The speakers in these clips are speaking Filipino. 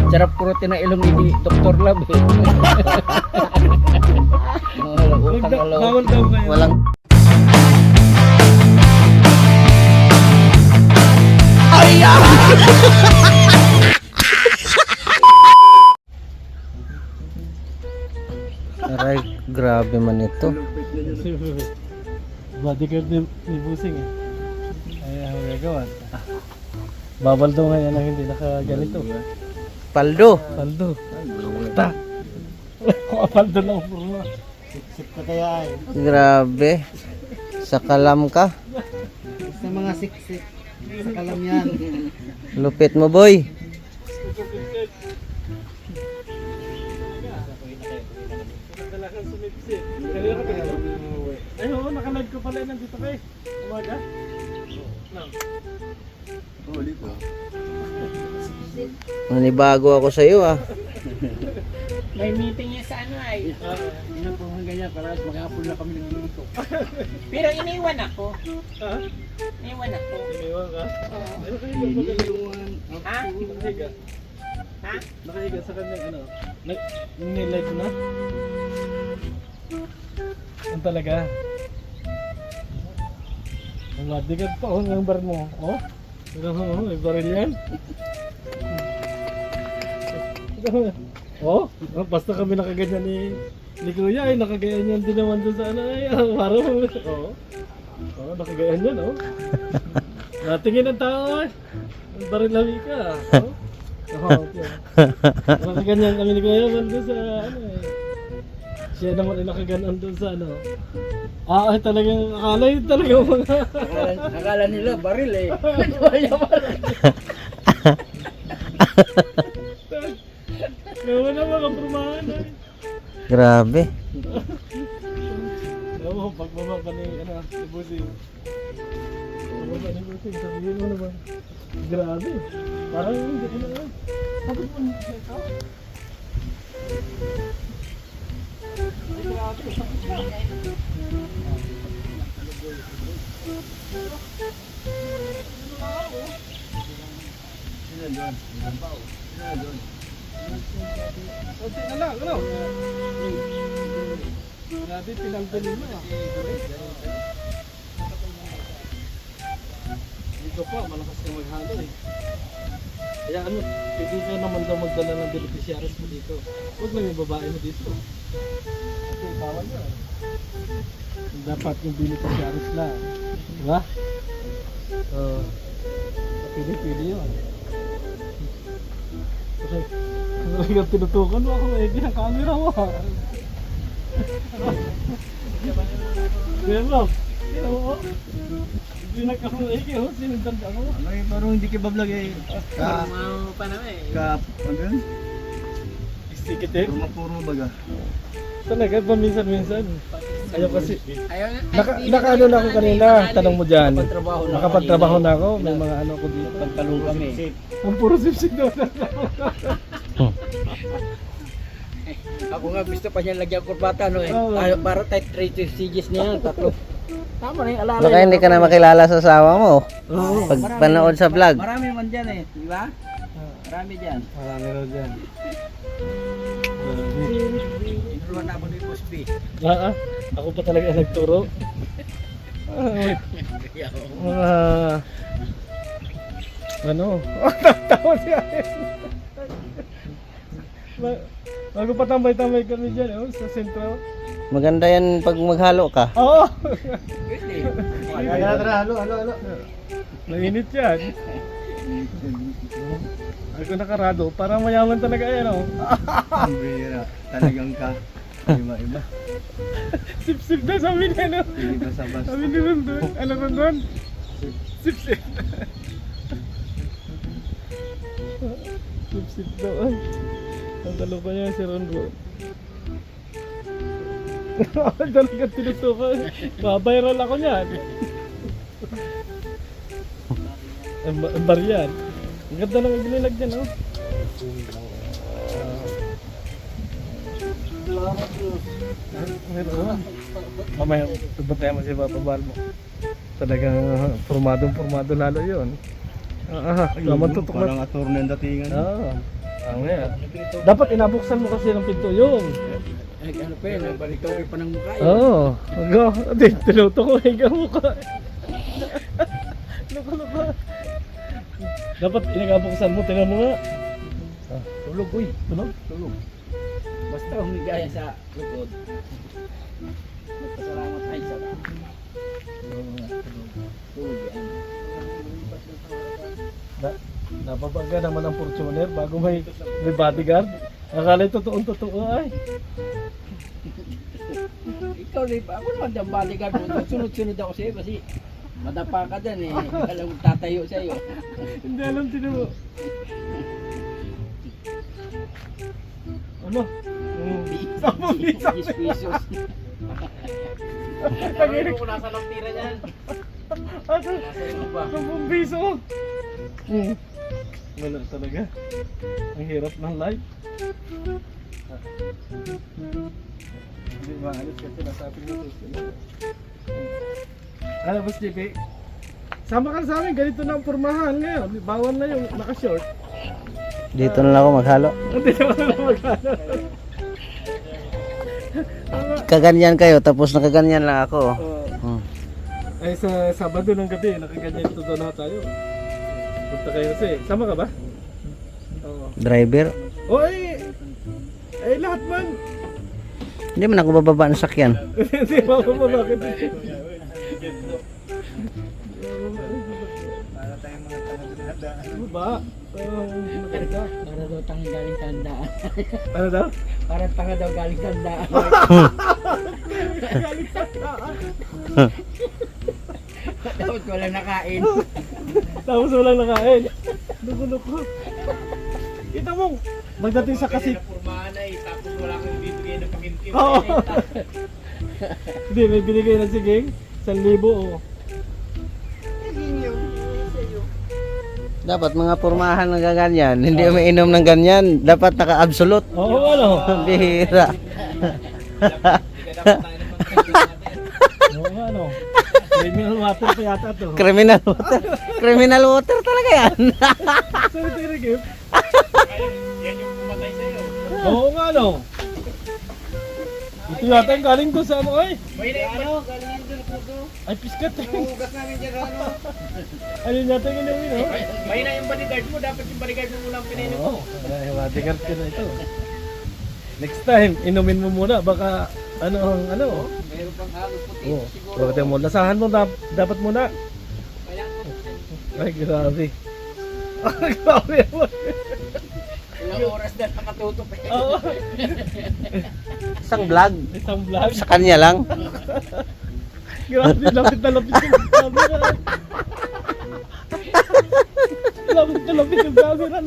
Sarap kurutin ang ilong ni Dr. Love eh. Bawal daw kayo. Walang aray, grabe man ito. Bodyguard ni Busing eh. Ay, ang gagawa. Bawal daw ngayon ang hindi nakaganito. Paldo. Paldo. Ta. Paldo lang puro. Sip ka kaya ay. Grabe. Sa kalam ka. Sa mga siksik. Sa kalam yan. Lupit mo, boy. Ay, oo, nakalag ko pala nandito kayo. Umaga? No. Huli ko. Nanibago ako sa iyo ah. May meeting niya sa ano ay. Ingat po hanggang ganyan, para maghapon na kami nagluluto. Pero iniwan ako. Ha? Iniwan ako. Iniwan ka? Oo. Ano kayo iniwan? Ha? Nakahiga. Ha? Nakahiga sa kanya, ano? Nilive na? Ano talaga? Ang madigat pa oh, ang bar mo. Oh? May baril yan. Oh, basta kami nakaganyan ni Kuya ay nakagayan yan din naman doon sa ano ay parang oh, nakagayan yan oh. Natingin ang tao ay baril lawi ka oh. Okay. Nakaganyan kami ni Kuya doon sa ano eh. Siya naman ay nakaganan doon sa ano. Ay talagang talagang mga Akala nila baril eh. Gawa na mga prumahan ay. Grabe. Oo, pagbaba pa ni Busing. Pagbaba ni Busing, sabihin mo naman. Grabe. Parang hindi ko na alam. Bakit mo nito ito? Kunti na lang, ano? Grabe, pinanggalin mo ah. Dito pa, malakas na maghalo eh. Kaya ano, pwede ka naman daw magdala ng beneficiaries mo dito. Huwag lang yung babae mo dito. Kasi bawal yun. Dapat yung beneficiaries lang. Diba? Pili-pili yun. Kasi talagang tinutukan mo ako eh, ang camera mo ha. Kaya mo, kaya mo, binak ako eh, kaya mo, sinundan ako. Ay, parang hindi ka bablog eh. Mau pa naman eh. Ano yun? Istikit eh. Puro baga. Talaga, paminsan-minsan. Ayaw kasi. Ayaw na. Nakaano na ako kanina, tanong mo dyan. Nakapagtrabaho na Nakapagtrabaho na ako, may mga ano ko dito. Pagtalong kami. Ang puro sipsip doon. Ako nga gusto pa niya lagyan kurbata no eh. Oo. Para type 3 stages niya, tatlo. Tama na yung alala. Baka hindi ka na makilala sa asawa mo Oo. pag panood sa vlog. Marami man dyan eh, di ba? Marami dyan. Marami raw dyan. Tinuruan na ako ni Boss B. Ako pa talaga nagturo. Ano? Tawa siya. Bago pa tambay-tambay kami dyan sa sentro. Maganda yan pag maghalo ka. Oo! Halo. Mainit yan. Ako nakarado, parang mayaman talaga yan oh. Ang bihira. Talagang ka. Iba-iba. Sip-sip na sabi niya no. Hindi ba sa basta. Sabi ni Rondon. Ano Rondon? Sip-sip. Sip-sip daw ay. Ang dalo pa niya si Rondon. Talaga tinutukan. Mabiral ako niyan. Ang bar yan. Ang ganda ng ibinilag dyan oh. Meron. Mamaya, tubatay mo si Papa Balmo. Talagang formado lalo yun. Naman tutok na. Parang attorney ang datingan. Nga. Dapat inabuksan mo kasi ng pinto yung. Ano pa yun, nabalitaw pa ng mukha yun. Oo. Go. Di, tinuto ko hanggang mukha. Loko. Dapat inabuksan mo, tingnan mo nga. Tulog, uy. Tulog. Tulog. Basta humigaya sa likod. Magpasalamat tayo sa tulog yan. Nababaga naman ang Fortuner bago may bodyguard. Akala totoong-totoo ay. Ikaw rin, ako naman dyan bodyguard mo. Sunod-sunod ako sa'yo kasi madapa ka dyan eh. Alam mo tatayo sa'yo. Hindi alam tinuro. Ano? 10 pesos. Ano kung nasa lang tira niyan? Ano? 10 piso. Wala talaga. Ang hirap ng life. Hindi maalis kasi nasabi nito. Ano ba, JP? Sama ka sa amin, ganito na ang pormahan ngayon. Bawal na yung naka-short. Dito na lang ako maghalo. Hindi naman na maghalo. Kaganyan kayo, tapos nakaganyan lang ako. Ay sa Sabado ng gabi, nakaganyan ito na tayo. Punta kayo kasi. Sama ka ba? Oo. Driver. Oy! Ay lahat man! Hindi man ako bababa ng sakyan. Hindi ba bakit? Para tayong mga taga-dada. Ano ba? Maganda. Para daw tanga galing tandaan. Ano daw? Para tanga daw galing tandaan. Galing sa taan. Dapat walang nakain. Tapos walang nakain. Luko-luko. Kita mo, magdating sa kasi. Purmahan na eh, tapos wala kang bibigay na pagintin. Oo. Hindi, may binigay na si Ging. 1,000 o. Dapat mga pormahan na gaganyan. Hindi umiinom ng ganyan. Dapat naka-absolute. Oo, ano? Bihira. Oo, ano? Criminal water pa yata to. Criminal water. Criminal water talaga yan. Sorry, Tigre Gift. Yan yung pumatay sa'yo. Oo nga, ano? Ito yata yung galing ko sa ano, ay. May na yung galing yan doon po. Ay, piskat. Hugas namin dyan ano. Ayun yata yung inuwi, no? may na yung bodyguard mo, dapat yung bodyguard mo muna ang pinainom mo. Oo, ay, bodyguard ka na ito. Next time, inumin mo muna. Baka, ano, Meron pang halo puti Oo. siguro. Bakit mo, lasahan mo dapat muna. Ay, grabe. Ay, grabe. Ilang oras na nakatutok eh. Oo. Isang vlog. Isang vlog. Sa kanya lang. Grabe, lapit na lapit yung camera. Lapit na lapit yung camera.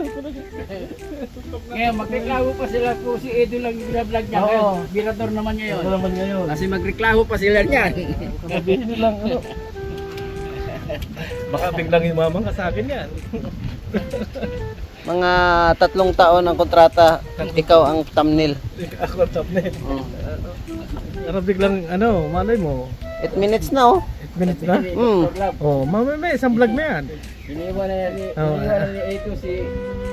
Ngayon, magreklamo pa sila po si Edo lang yung vlog niya. Ngayon, birador naman niya yun. Ano naman ngayon? Kasi magreklamo pa sila niyan. Sabihin nyo lang, ano. Baka biglang imamang ka sa akin yan. Mga 3 taon ang kontrata. Ikaw ang thumbnail. Ako ang thumbnail. Pero biglang, ano, malay mo. 8 minutes na oh. 8 minutes na? Oh, mamaya, isang vlog na yan. Iniwan na yan Oo. iniwan na ni Edo si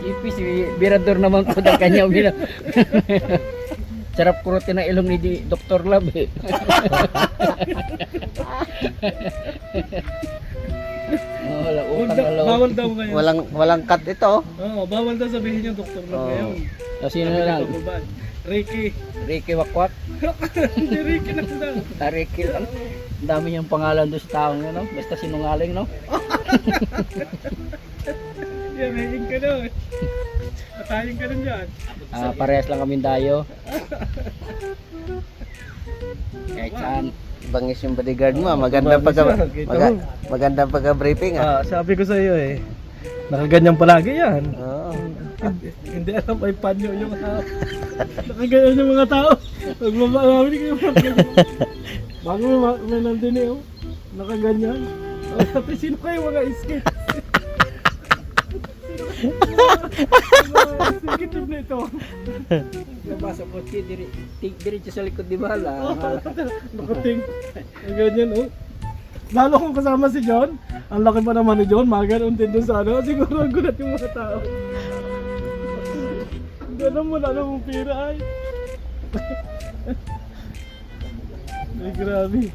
EP, si birador naman po ng kanyang sarap kurutin ng ilong ni Dr. Love eh. Wala utang na loob. Bawal daw ngayon. Walang cut ito. Oo, bawal daw sabihin yung Dr. Love Oo. ngayon. So, sino na lang? Ricky. Ricky Wakwak? Hindi Ricky na lang. Ricky lang. Ang dami niyang pangalan doon sa taong yun, no? Basta sinungaling, no? Yan, hingin ka na. Patayin ka rin dyan. Parehas lang kaming dayo. Kahit saan. Bangis yung bodyguard mo. Maganda maganda pagka-briefing ah. Sabi ko sa iyo eh. Nakaganyan palagi yan. Oo. Hindi alam ay panyo yung nakaganyan yung mga tao. Magmamahami kayo. Bago may nandun eh oh. Nakaganyan. Sabi sino kayo mga iskit? Sikitib na ito. Nabasa ko si diretso sa likod di bala. Nakating. Ganyan oh. Lalo kung kasama si John, ang laki pa naman ni John, maganon din doon sa ano, siguro ang gulat yung mga tao. Ganun mo na mong pira ay. Ay, grabe.